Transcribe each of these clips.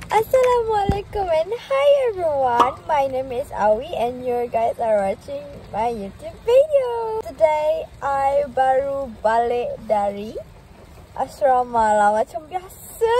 Assalamualaikum and hi everyone. My name is Awi and you guys are watching my YouTube video. Today I baru balik dari asrama lah, macam biasa.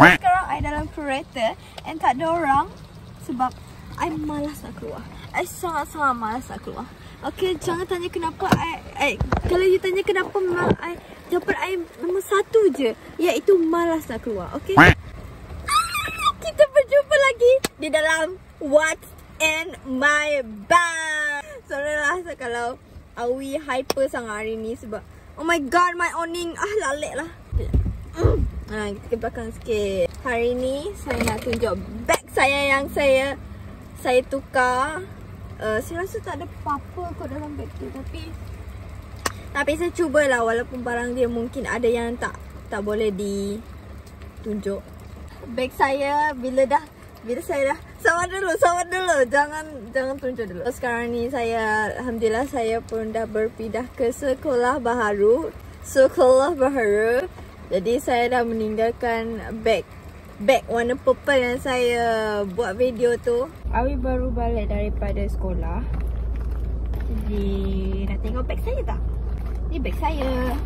Sekarang I dalam kereta and tak ada orang sebab I malas nak keluar. I sangat-sangat malas nak keluar. Okay, jangan tanya kenapa kalau you tanya kenapa, memang jawapan I nombor satu je, iaitu malas nak keluar. Okay, kita berjumpa lagi di dalam What's in My Bag. Sorry lah kalau Awi hyper sangat hari ni sebab oh my god, my awning lalik lah. Kita belakang sikit. Hari ni saya nak tunjuk bag saya yang saya tukar. Saya rasa tak ada apa-apa kot dalam beg tu, tapi saya cubalah, walaupun barang dia mungkin ada yang tak boleh ditunjuk. Beg saya bila saya dah sabar dulu, jangan tunjuk dulu. Sekarang ni alhamdulillah saya pun dah berpindah ke sekolah baru. Jadi saya dah meninggalkan beg warna purple yang saya buat video tu. Awi baru balik daripada sekolah. Jadi nak tengok beg saya tak? Ni beg saya.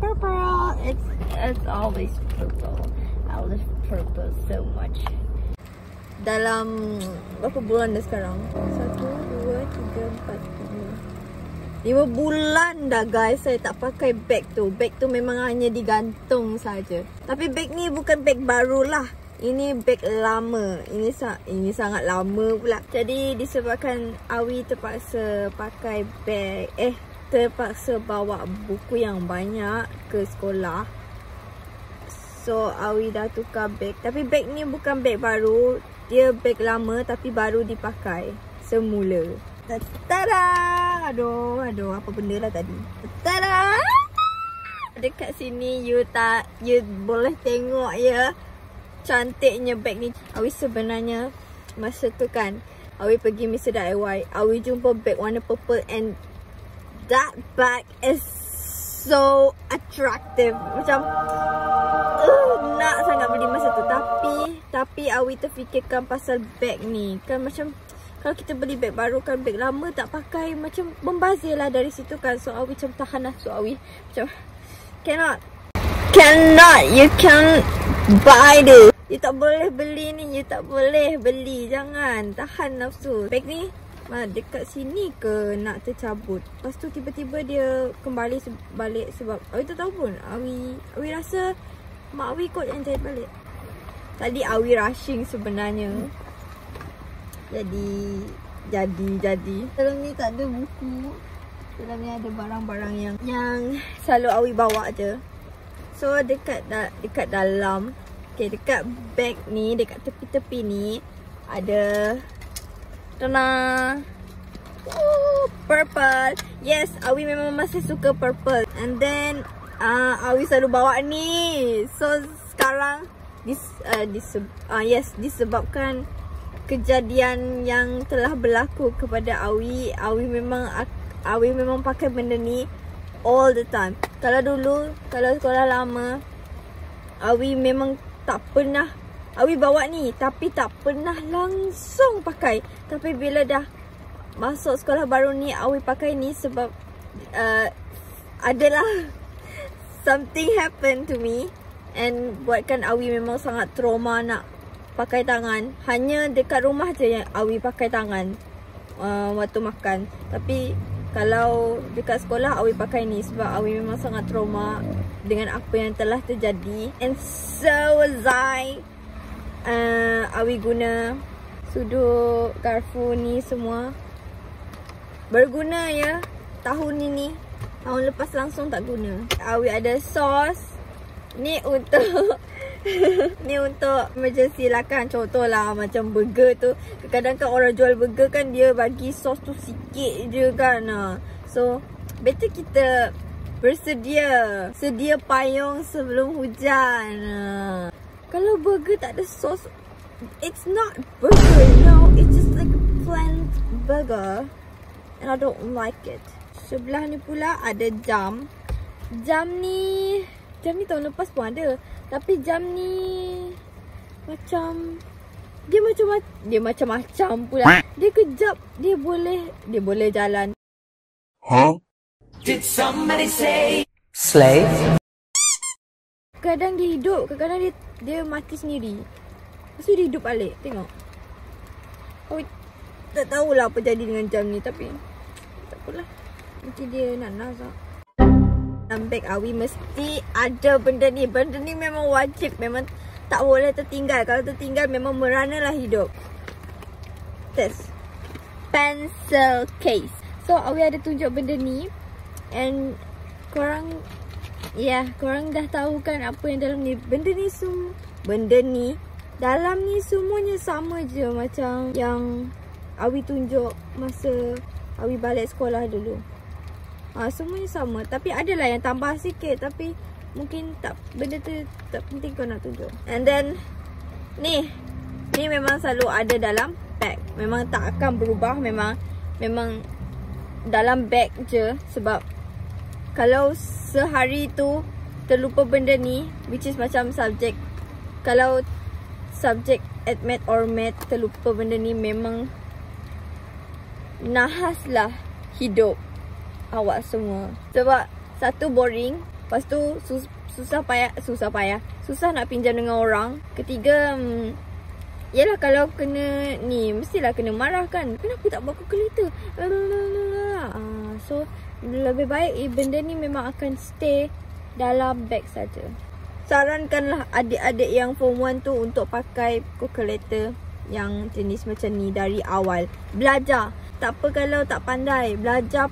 Purple. It's always purple. I love purple so much. Dalam berapa bulan dah sekarang? 1, 2, 3, 4, 5 bulan dah guys saya tak pakai beg tu. Beg tu memang hanya digantung saja. Tapi beg ni bukan beg baru lah. Ini beg lama. Ini sangat lama pula. Jadi disebabkan Awi terpaksa pakai beg, terpaksa bawa buku yang banyak ke sekolah. So Awi dah tukar beg. Tapi beg ni bukan beg baru. Dia beg lama tapi baru dipakai semula. Tada! Aduh, apa benda lah tadi. Tada! Dekat sini you boleh tengok ya cantiknya beg ni. Awi sebenarnya masa tu kan Awi pergi Mr. DIY, Awi jumpa beg warna purple and that bag is so attractive. Macam nak sangat beli masa tu, tapi Awi terfikirkan pasal beg ni kan, macam kalau kita beli beg baru kan, beg lama tak pakai macam membazir lah dari situ kan. So Awi macam tahan nafsu Awi. Macam cannot, you can't buy this. You tak boleh beli ni, you tak boleh beli. Jangan, tahan nafsu. Beg ni dekat sini ke nak tercabut. Lepas tu tiba-tiba dia kembali balik sebab Awi tak tahu pun. Awi rasa mak Awi kot yang jahit balik. Tadi Awi rushing sebenarnya. Jadi dalam ni tak ada buku. Dalam ni ada barang-barang yang selalu Awi bawa je. So dekat dalam, okay, dekat beg ni, dekat tepi-tepi ni ada purple. Yes, Awi memang masih suka purple. And then Awi selalu bawa ni. So sekarang disebabkan kejadian yang telah berlaku kepada Awi. Awi memang pakai benda ni all the time. Kalau dulu, kalau sekolah lama, Awi memang tak pernah Awi bawa ni, tapi tak pernah langsung pakai. Tapi bila dah masuk sekolah baru ni, Awi pakai ni sebab adalah something happen to me and buatkan Awi memang sangat trauma nak pakai tangan. Hanya dekat rumah je yang Awi pakai tangan waktu makan. Tapi kalau dekat sekolah Awi pakai ni sebab Awi memang sangat trauma dengan apa yang telah terjadi. And so was I. Awi guna sudut garfu ni semua berguna ya. Tahun ini, tahun lepas langsung tak guna. Awi ada sos. Ni untuk emergency lah kan. Contoh lah macam burger tu, kadang-kadang kan orang jual burger kan dia bagi sos tu sikit je kan. So better kita sedia payung sebelum hujan. Kalau burger tak ada sos, it's not burger, it's just like a plain burger and I don't like it. Sebelah ni pula ada jam. Jam ni Jam ni tahun lepas pun ada. Tapi jam ni macam dia macam-macam pula. Dia kejap dia boleh jalan. Huh? Did somebody say slave? Kadang dia hidup, kadang dia mati sendiri. Lepas tu dia hidup balik. Tengok. Oh, tak tahulah apa jadi dengan jam ni, tapi tak apalah. Mungkin dia nak nazak. Dalam beg Awi mesti ada benda ni. Benda ni memang wajib. Memang tak boleh tertinggal. Kalau tertinggal memang meranalah hidup. Test. Pencil case. So Awi ada tunjuk benda ni. And korang dah tahu kan apa yang dalam ni. Benda ni dalam ni semuanya sama je macam yang Awi tunjuk masa Awi balik sekolah dulu. Semuanya sama. Tapi adalah yang tambah sikit. Tapi mungkin tak, benda tu tak penting kau nak tunjuk. And then ni memang selalu ada dalam bag. Memang tak akan berubah. Memang dalam bag je. Sebab kalau sehari tu terlupa benda ni, which is macam subjek, kalau subjek admit or math terlupa benda ni, memang nahaslah hidup awak semua. Sebab satu boring, lepas tu susah nak pinjam dengan orang. Ketiga, yalah kalau kena ni, mestilah kena marah kan. Kenapa tak bawa kalkulator? So lebih baik benda ni memang akan stay dalam bag saja. Sarankanlah adik-adik yang form 1 tu untuk pakai kalkulator yang jenis macam ni dari awal. Belajar. Tak apa kalau tak pandai, belajar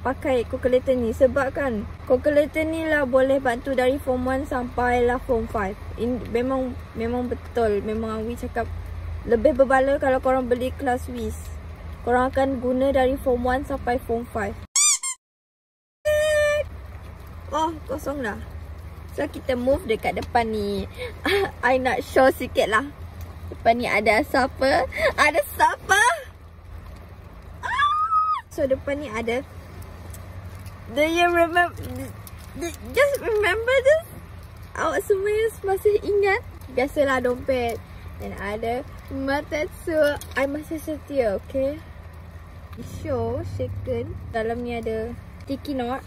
pakai kalkulator ni. Sebab kan kalkulator ni lah boleh bantu dari form 1 sampai lah form 5. Memang betul. Memang Awi cakap lebih berbala kalau korang beli kelas WIS. Korang akan guna dari form 1 sampai form 5. Oh, kosong dah. So kita move dekat depan ni. I nak show sikit lah. Depan ni ada siapa? So depan ni ada. Do you remember? Just remember this? Awak semua masih ingat? Biasalah dompet. Dan ada Matetsu. I masih setia, okay? Show, shaken. Dalam ni ada sticky note.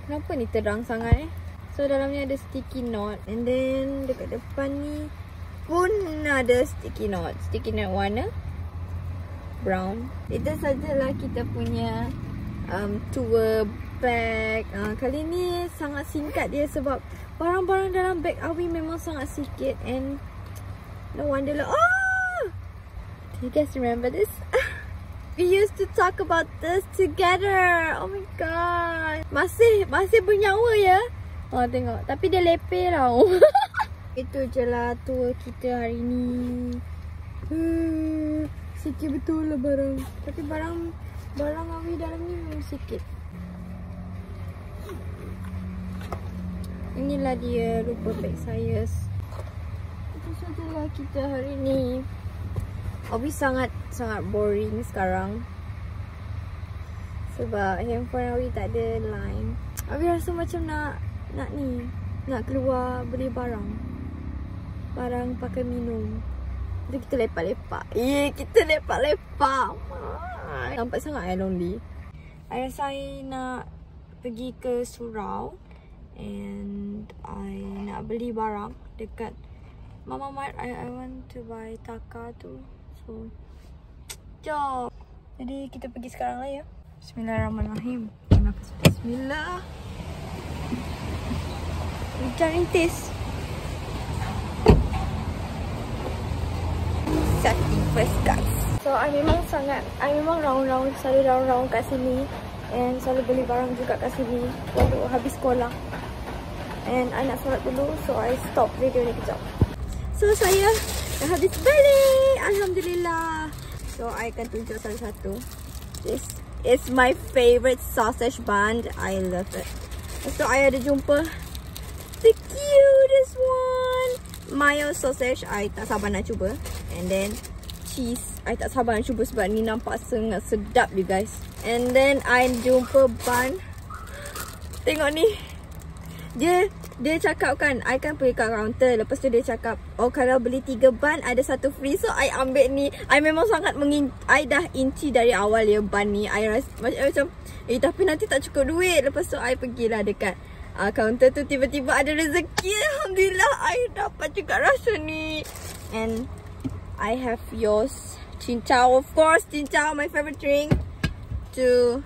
Kenapa ni terang sangat So dalam ni ada sticky note. And then dekat depan ni pun ada sticky note. Sticky note warna brown. Itu sajalah kita punya tour bag. Kali ni sangat singkat dia sebab barang-barang dalam bag Awi memang sangat sikit. And no wonder lah. Do you guys remember this? We used to talk about this together. Oh my god. Masih bernyawa ya. Tengok. Tapi dia lepeh tau. Itu je lah tour kita hari ni. Sikit betul lah barang. Tapi barang Awi dalam ni memang sikit. Inilah dia lupa beg saya. Itu sajalah kita hari ni. Awi sangat boring sekarang. Sebab handphone Awi tak ada line. Awi rasa macam nak keluar beli barang pakai minum. Jadi kita lepak-lepak. Kita lepak-lepak. Nampak sangat lonely. I rasa I nak pergi ke surau. And I nak beli barang dekat Mama Mart. I want to buy taka tu. So jom. Jadi kita pergi sekarang lah ya. Bismillahirrahmanirrahim. Bismillah. Hujan rintis. Setting first guys. So I memang selalu round kat sini. And selalu beli barang juga kat sini waktu habis sekolah. And I nak solat dulu. So I stop video ni kejap. So saya dah habis balik. Alhamdulillah. So I akan tunjuk satu-satu. This is my favorite sausage bun. I love it. So I ada jumpa the cutest one. Mayo sausage. I tak sabar nak cuba. And then cheese. I tak sabar nak cuba sebab ni nampak sangat sedap you guys. And then I jumpa bun. Tengok ni. Dia cakap kan, I kan pergi kat counter. Lepas tu dia cakap, oh kalau beli 3 bun ada 1 free. So I ambil ni. I memang sangat I dah inci dari awal ya bun ni. I rasa macam tapi nanti tak cukup duit. Lepas tu I pergilah dekat counter tu, tiba-tiba ada rezeki. Alhamdulillah I dapat juga rasa ni. And I have yours, cincau, of course. Cincau, my favorite drink, to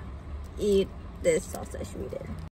eat this sausage with it.